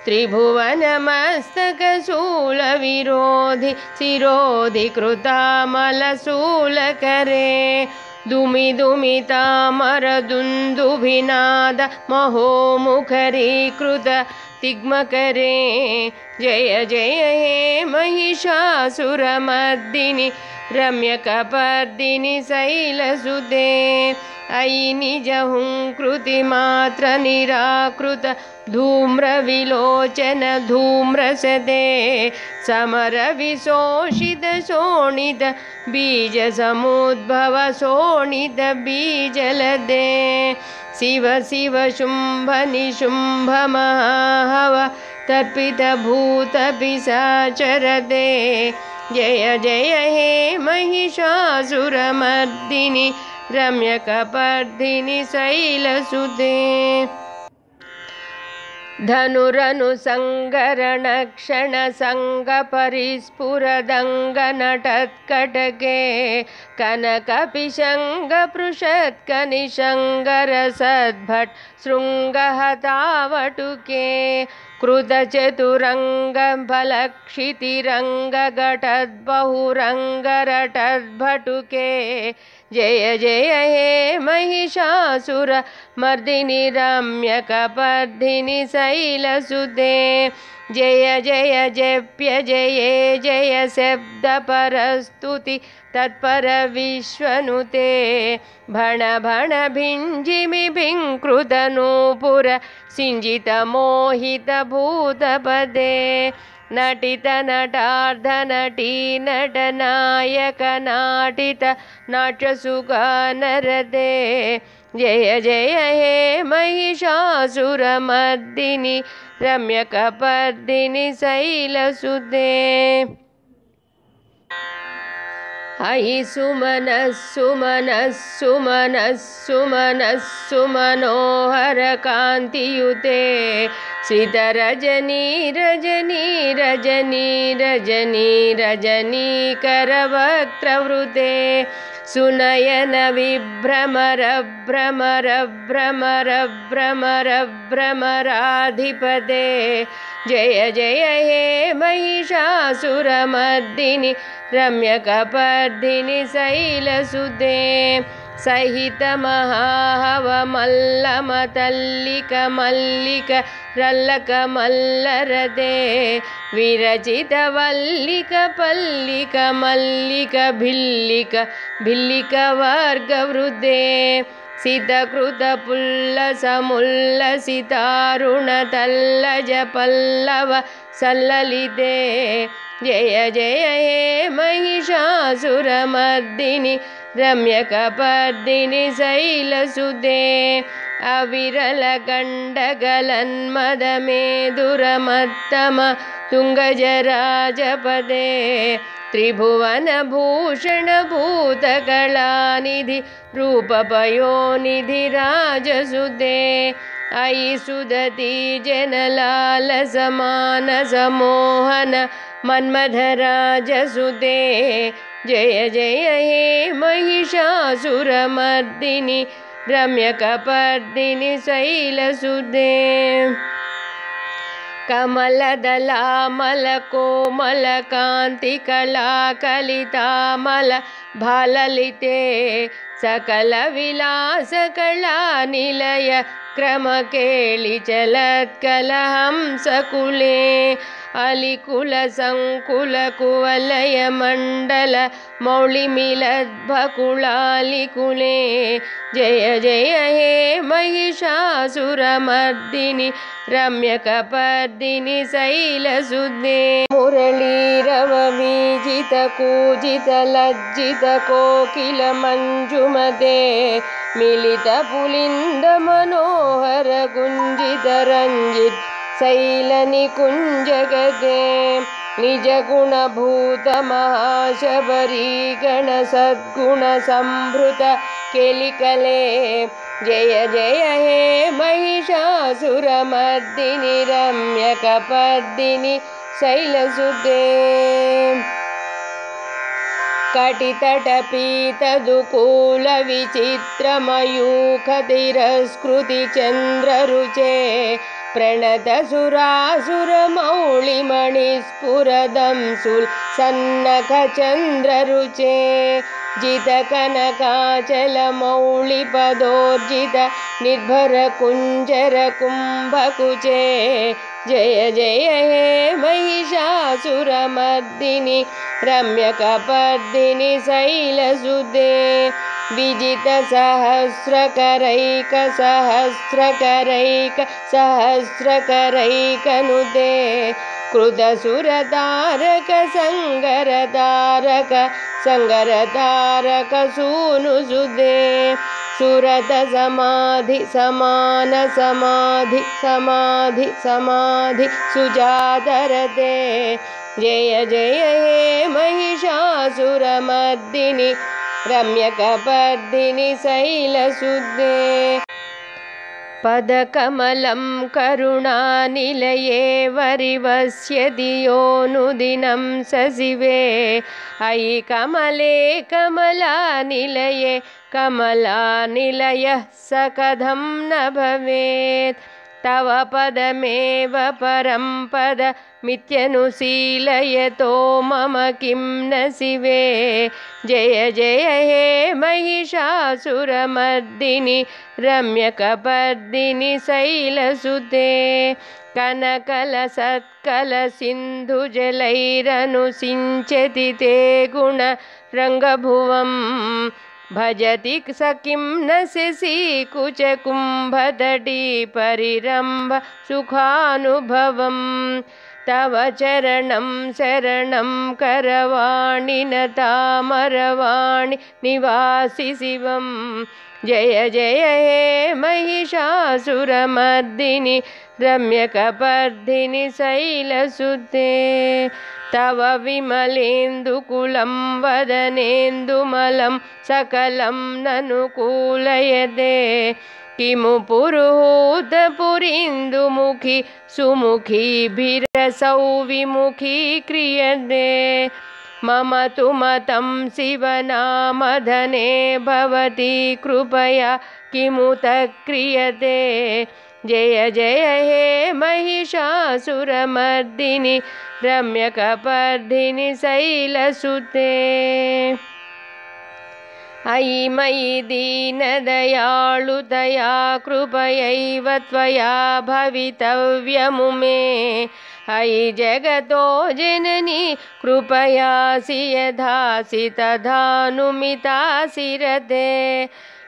त्रिभुवनमस्तकशूलविरोधि शिरोधि कृतामलशूलकरे दुमिदुमितामरदुन्दुभिनाद महोमुखरीकृत तिग्मकरे जय जय हे महिषासुरमर्दिनि रम्यकपर्दिनि शैलसुते अयि निजहुङ्कृतिमात्र निराकृत धूम्रविलोचन धूम्रसदे समरविशोषित शोणित बीजसमुद्भव शोणित बीजलदे शिव शिव शुम्भ निशुम्भ महाहव तर्पित भूत पिशाचरदे जय जय हे महिषासुरमर्दिनि रम्यकपर्दिनि शैलसुते धनुरनुसङ्गरणक्षणसङ्गपरिस्फुरदङ्गनटत्कटके कनकपिशङ्गपृषत्कनिशङ्गरसद्भट् शृङ्गहतावटुके कृतचतुरङ्गफलक्षितिरङ्गघटद्बहुरङ्गरटद्भटुके जय जय हे महिषासुरमर्दिनि रम्यकपर्दिनि शैलसुते जय जय जप्य जये जय शब्दपरस्तुति तत्पर विश्वनुते भण भण भिञ्जिमि भिङ्कृतनूपुर सिञ्जित मोहित भूतपदे नटित नटार्ध नटी नटनायक नाटित नाट्यसुगानरदे जय जय हे महिषासुरमर्दिनि रम्यकपर्दिनि शैलसुते अयि सुमनः सुमनः सुमनः सुमनः सुमनोहर कान्तियुते श्रितरजनी रजनी रजनी रजनी रजनीकरवक्त्रवृते सुनयन विभ्रमर भ्रमर भ्रमर भ्रमर भ्रमराधिपते जय जय हे महिषासुरमर्दिनि रम्यकपर्दिनि शैलसुते सहित महाहव मल्लमतल्लिक मल्लिक रल्लक मल्लरदे विरचितवल्लिक पल्लिक मल्लिक भिल्लिक भिल्लिक वर्गवृद्धे सितकृत पुल्लसमुल्लसितारुण तल्लज पल्लव सल्ललिते जय जय हे महिषासुरमर्दिनि रम्यकपर्दिनि शैलसुते अविरलगण्डगलन्मदमेधुरमत्तम तुङ्गजराजपदे त्रिभुवनभूषणभूतकलानिधि रूपपयोनिधि राजसुते अयि सुदति जनलालसमानसमोहन मन्मथराजसुते जय जय हे महिषासुरमर्दिनि रम्यकपर्दिनि शैलसुते कमलदलामलकोमलकान्तिकलाकलितामल भाललिते सकलविलासकलानिलय क्रमकेलिचलत्कलहंसकुले अलिकुलसङ्कुलकुवलयमण्डल मौलिमिलद्भकुलालिकुले जय जय हे महिषासुरमर्दिनि रम्यकपर्दिनि शैलसुते मुरलीरवमीजितकूजितलज्जितकोकिलमञ्जुमते मिलितपुलिन्दमनोहर गुञ्जितरञ्जित शैलनिकुञ्जगते निजगुणभूतमहाशबरीगणसद्गुणसम्भृत केलिकले जय जय हे महिषासुरमर्दिनि रम्यकपर्दिनि शैलसुते कटितटपीतदुकूलविचित्रमयूखतिरस्कृतिचन्द्ररुचे प्रणतसुरासुरमौलिमणिस्फुरदंसुल सन्नखचन्द्ररुचे जितकनकाचलमौलिपदोर्जित निर्भरकुञ्जरकुम्भकुचे जय जय हे महिषासुरमर्दिनि रम्यकपर्दिनि शैलसुते विजितसहस्रकरैकसहस्रकरैकनुते कृतसुरतारक संगरतारक सूनुसुते सुरत समाधि समान समाधि समाधि समाधि सुजातरते जय जय हे महिषासुरमर्दिनि रम्यकपर्दिनि शैलसुते पदकमलं करुणानिलये वरिवस्यति योऽनुदिनं सशिवे अयि कमले कमलानिलये कमलानिलयः स कथं न भवेत् तव पदमेव परं पदमित्यनुशीलयतो मम किं न शिवे जय जय हे महिषासुरमर्दिनि रम्यकपर्दिनि शैलसुते कनकलसत्कलसिन्धुजलैरनुसिञ्चति ते गुणरङ्गभुवं भजति स किं न शशिकुचकुम्भतटी परिरम्भ सुखानुभवम् तव चरणं शरणं करवाणि न तामरवाणि निवासि शिवं जय जय हे महिषासुरमर्दिनि रम्यकपर्दिनि शैलसुते तव विमलेन्दुकुलं वदनेन्दुमलं सकलं ननुकूलयते किमु पुरुहूतपुरीन्दुमुखी सुमुखीभिरसौ विमुखी क्रियते मम तु मतं शिवनामधने भवति कृपया किमुत क्रियते जय जय हे महिषासुरमर्दिनि रम्यकपर्दिनि शैलसुते अयि मयि दीनदयाळुतया कृपयैव त्वया भवितव्यमुमे अयि जगतो जननी कृपयासि यथासि तथानुमितासि रते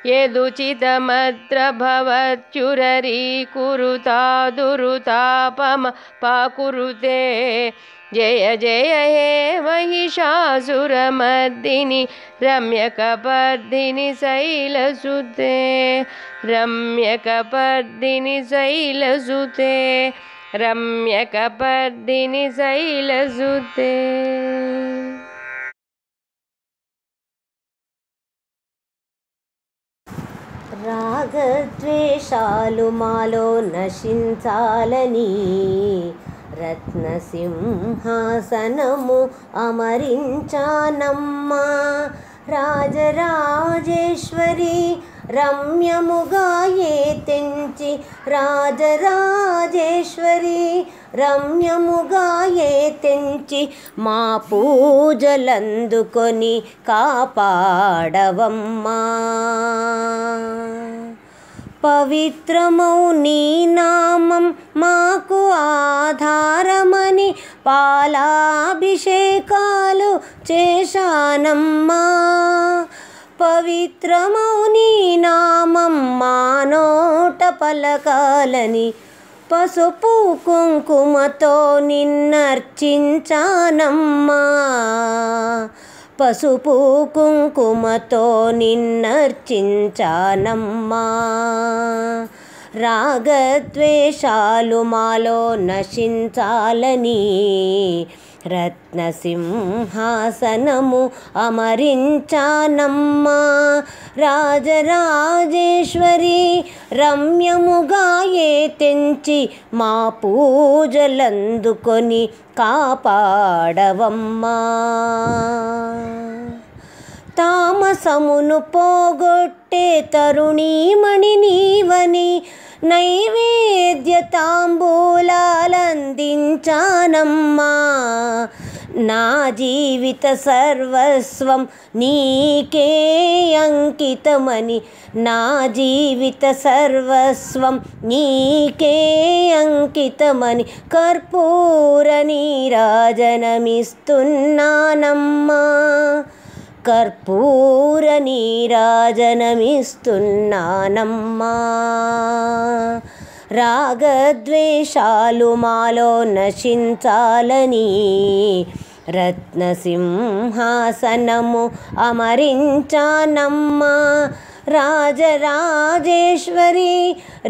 यदुचितमत्र भवत्युररीकुरुता दुरुतापमपाकुरुते जय जय हे महिषासुरमर्दिनि रम्यकपर्दिनि शैलसुते रम्यकपर्दिनि शैलसुते रम्यकपर्दिनि शैलसुते।
రాగద్వేషాలు మాలో నశించాలని రత్నసింహాసనము అమరించానమ్మా రాజరాజేశ్వరి రమ్యముగా ఏ తెంచి రాజరాజేశ్వరి రమ్యముగా ఏ తెంచి మా పూజలందుకొని కాపాడవమ్మా పవిత్రమౌ నీ నామం మాకు ఆధారమని పాలాభిషేకాలు చేశానమ్మా పవిత్రమౌ నీ నామం మా నోట పలకాలని పసుపు కుంకుమతో నిన్నర్చించానమ్మా పసుపు కుంకుమతో నిన్నర్చించానమ్మా రాగద్వేషాలు మాలో నశించాలని రత్నసింహాసనము అమరించానమ్మా రాజరాజేశ్వరి రమ్యముగా ఏ తెంచి మా పూజలందుకొని కాపాడవమ్మా తామసమును పోగొట్టే తరుణీమణి నీవని నైవేద్య తాంబూలాలందించానమ్మా నా జీవిత సర్వస్వం నీకే అంకితమని నా జీవిత సర్వస్వం నీకే అంకితమని కర్పూర నీరాజనమిస్తున్నానమ్మా కర్పూర నీరాజనమిస్తున్నానమ్మా రాగద్వేషాలు మాలో నశించాలని రత్నసింహాసనము అమరించానమ్మా రాజరాజేశ్వరి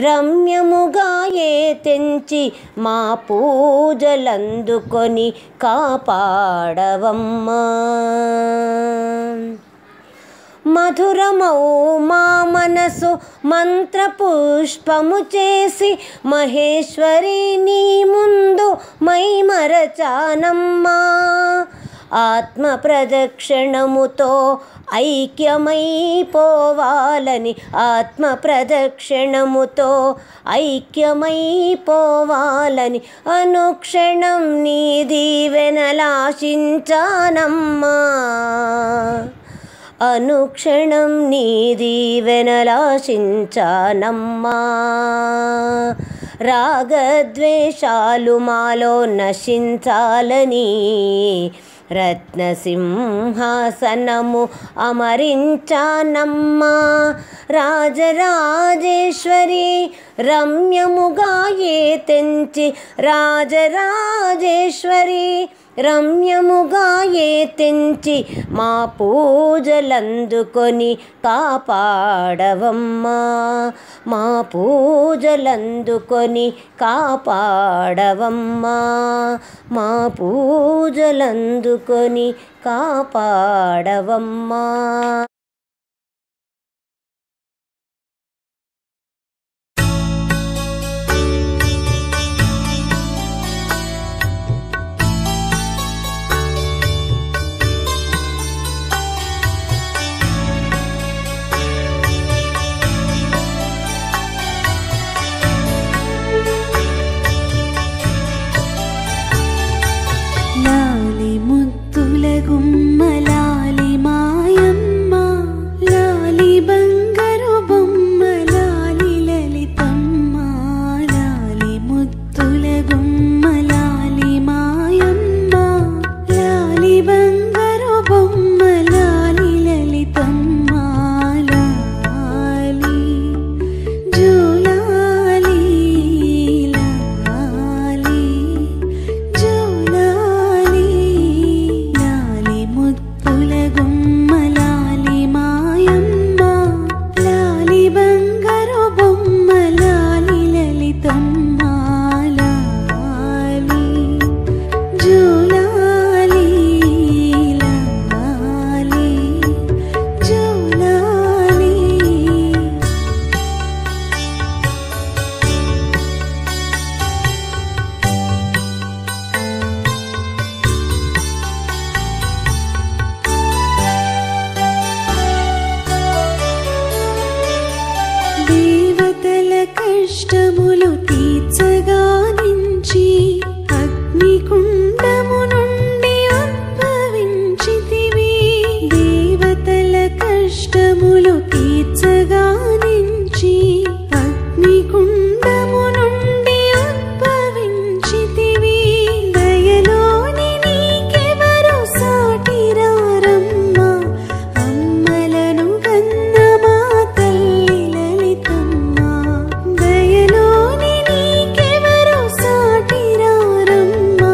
రమ్యముగా ఏ తెంచి మా పూజలందుకొని కాపాడవమ్మా మధురమౌ మా మనసు మంత్రపుష్పము చేసి మహేశ్వరి నీ ముందు మైమరచానమ్మా ఆత్మ ప్రదక్షిణముతో ఐక్యమైపోవాలని ఆత్మ ప్రదక్షిణముతో ఐక్యమైపోవాలని అనుక్షణం నీ దీవెనలాశించానమ్మా అనుక్షణం నీ దీవెనలాశించానమ్మా రాగద్వేషాలు మాలో నశించాలని రత్నసింహాసనము అమరించానమ్మా రాజరాజేశ్వరి రమ్యముగా ఏ తెంచి రాజరాజేశ్వరి రమ్యముగా ఏ తెంచి మా పూజలందుకొని కాపాడవమ్మా మా పూజలందుకొని కాపాడవమ్మా మా పూజలందుకొని కాపాడవమ్మా
గుమ్మలాలి మాయమ్మ కష్టములు తీర్చగా నుంచి అగ్నికుండము నుండి ఉద్భవించితివి దేవతల కష్టములు తీర్చగా నుంచి అగ్నికుండము నుండి ఉద్భవించితివి దయలోని నీకెవరు సాటిరారమ్మా అమ్మలను కన్న మా తల్లి లలితమ్మ దయలోని నీకెవరు సాటిరారమ్మా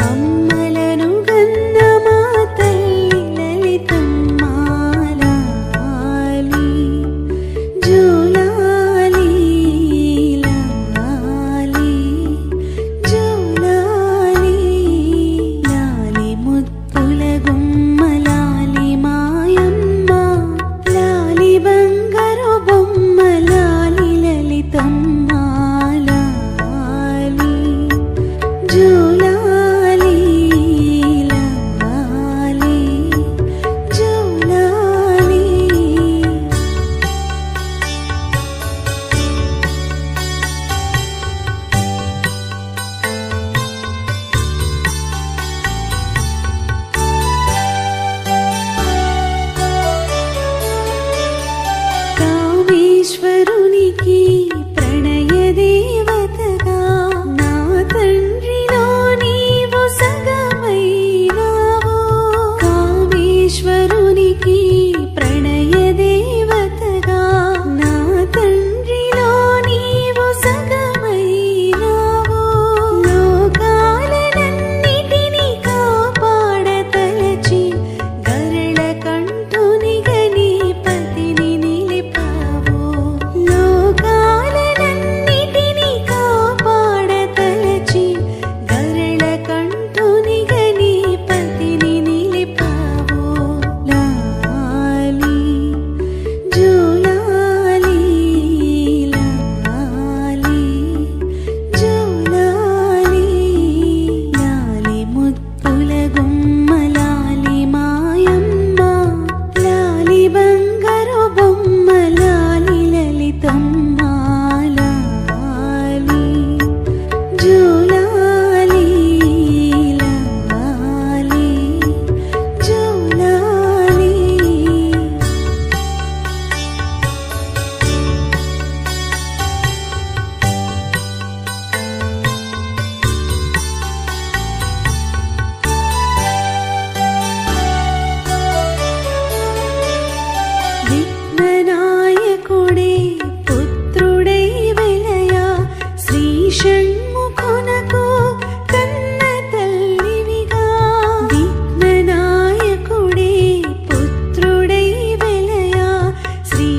అమ్మలను కన్న మా తల్లి లలితమ్మ లాలి జోలాలి లాలి జోలాలి లాలి ముత్తుల గుమ్మ లాలి మాయమ్మ లాలి బంగారు బొమ్మ లాలి లలితమ్మ లాలి జోలాలి లాలి జోలాలి కామేశ్వరునికి ప్రణయ దేవతగా నా తండ్రిలో నీవు సగమైనావు కామేశ్వరునికి ప్రణయ దేవతగా నా తండ్రిలో నీవు సగమైనావు లోకాలనన్నిటిని కాపాడతలచి గరళ కంఠునిగా నీ పతిని నిలిపావు లోకాలనన్నిటిని కాపాడతలచి గరళ కంఠునిగా నీ పతిని నిలిపావు లాలి జోలాలి లాలి జోలాలి లాలి ముత్తుల గుమ్మ లాలి మాయమ్మ లాలి బంగారు బొమ్మ లాలి లలితమ్మ లాలి జోలాలి లాలి జోలాలి విఘ్ననాయకుడే పుత్రుడై వెలయా శ్రీ షణ్ముఖునకు కన్న తల్లివిగా విఘ్ననాయకుడే పుత్రుడై వెలయా శ్రీ